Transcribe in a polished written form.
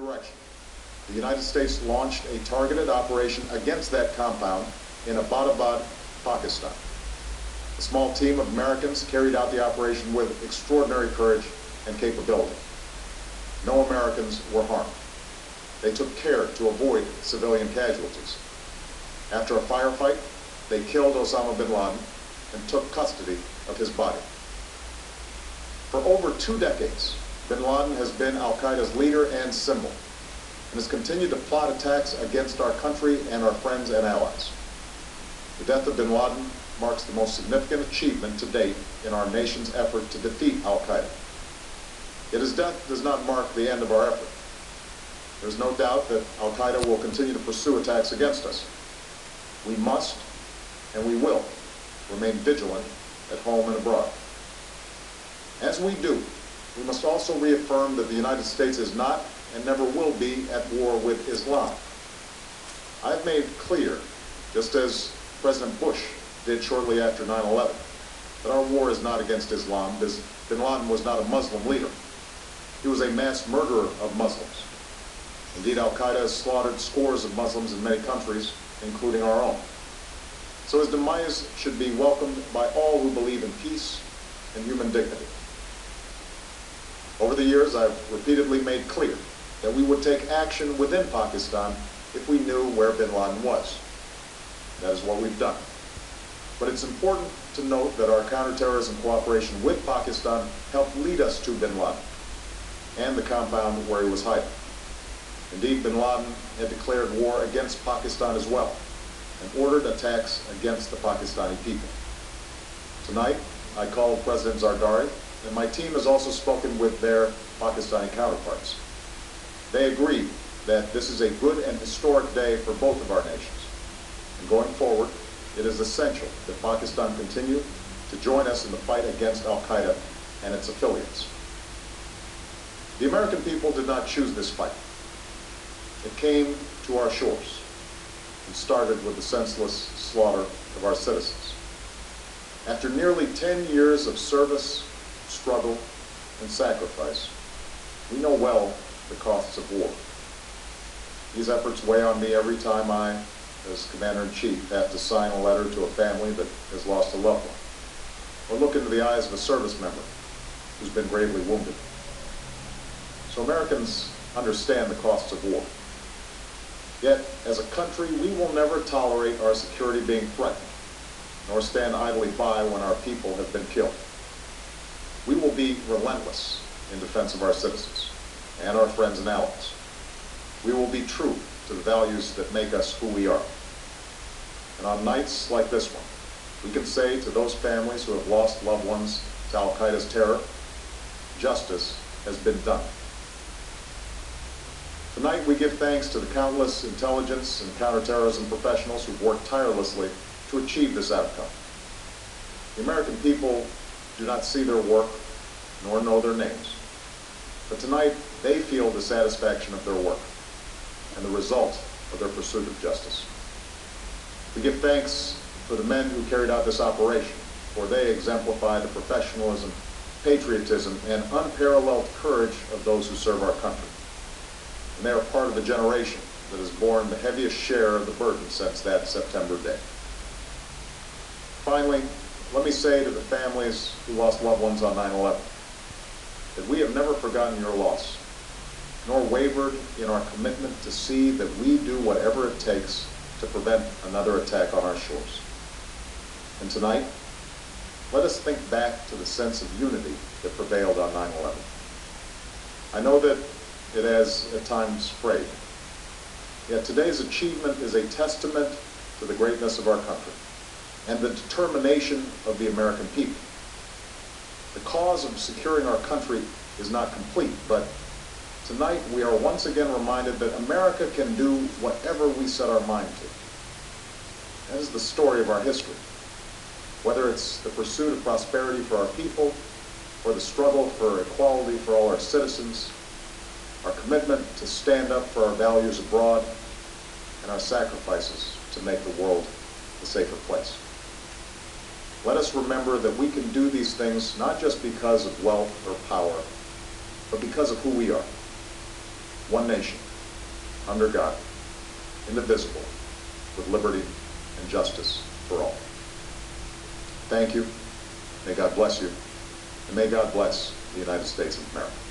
direction. The United States launched a targeted operation against that compound in Abbottabad, Pakistan. A small team of Americans carried out the operation with extraordinary courage and capability. No Americans were harmed. They took care to avoid civilian casualties. After a firefight, they killed Osama bin Laden and took custody of his body. For over 2 decades, bin Laden has been al-Qaeda's leader and symbol, and has continued to plot attacks against our country and our friends and allies. The death of bin Laden marks the most significant achievement to date in our nation's effort to defeat al-Qaeda. Yet his death does not mark the end of our effort. There's no doubt that al-Qaeda will continue to pursue attacks against us. We must, and we will, remain vigilant at home and abroad. As we do, we must also reaffirm that the United States is not and never will be at war with Islam. I've made clear, just as President Bush did shortly after 9/11, that our war is not against Islam. Bin Laden was not a Muslim leader. He was a mass murderer of Muslims. Indeed, al-Qaeda has slaughtered scores of Muslims in many countries, including our own. So his demise should be welcomed by all who believe in peace and human dignity. Over the years, I've repeatedly made clear that we would take action within Pakistan if we knew where bin Laden was. That is what we've done. But it's important to note that our counterterrorism cooperation with Pakistan helped lead us to bin Laden and the compound where he was hiding. Indeed, bin Laden had declared war against Pakistan as well and ordered attacks against the Pakistani people. Tonight, I called President Zardari, and my team has also spoken with their Pakistani counterparts. They agree that this is a good and historic day for both of our nations. And going forward, it is essential that Pakistan continue to join us in the fight against al-Qaeda and its affiliates. The American people did not choose this fight. It came to our shores and started with the senseless slaughter of our citizens. After nearly 10 years of service, struggle, and sacrifice, we know well the costs of war. These efforts weigh on me every time I, as Commander-in-Chief, have to sign a letter to a family that has lost a loved one, or look into the eyes of a service member who's been gravely wounded. So Americans understand the costs of war. Yet, as a country, we will never tolerate our security being threatened, nor stand idly by when our people have been killed. We will be relentless in defense of our citizens and our friends and allies. We will be true to the values that make us who we are. And on nights like this one, we can say to those families who have lost loved ones to al-Qaeda's terror, justice has been done. Tonight we give thanks to the countless intelligence and counterterrorism professionals who've worked tirelessly to achieve this outcome. The American people do not see their work nor know their names. But tonight they feel the satisfaction of their work and the result of their pursuit of justice. We give thanks for the men who carried out this operation, for they exemplify the professionalism, patriotism, and unparalleled courage of those who serve our country. And they are part of the generation that has borne the heaviest share of the burden since that September day. Finally, let me say to the families who lost loved ones on 9/11 that we have never forgotten your loss, nor wavered in our commitment to see that we do whatever it takes to prevent another attack on our shores. And tonight, let us think back to the sense of unity that prevailed on 9/11. I know that it has at times frayed, yet today's achievement is a testament to the greatness of our country and the determination of the American people. The cause of securing our country is not complete, but tonight we are once again reminded that America can do whatever we set our mind to. That is the story of our history. Whether it's the pursuit of prosperity for our people, or the struggle for equality for all our citizens, our commitment to stand up for our values abroad, and our sacrifices to make the world a safer place. Let us remember that we can do these things not just because of wealth or power, but because of who we are. one nation, under God, indivisible, with liberty and justice for all. Thank you. May God bless you. And may God bless the United States of America.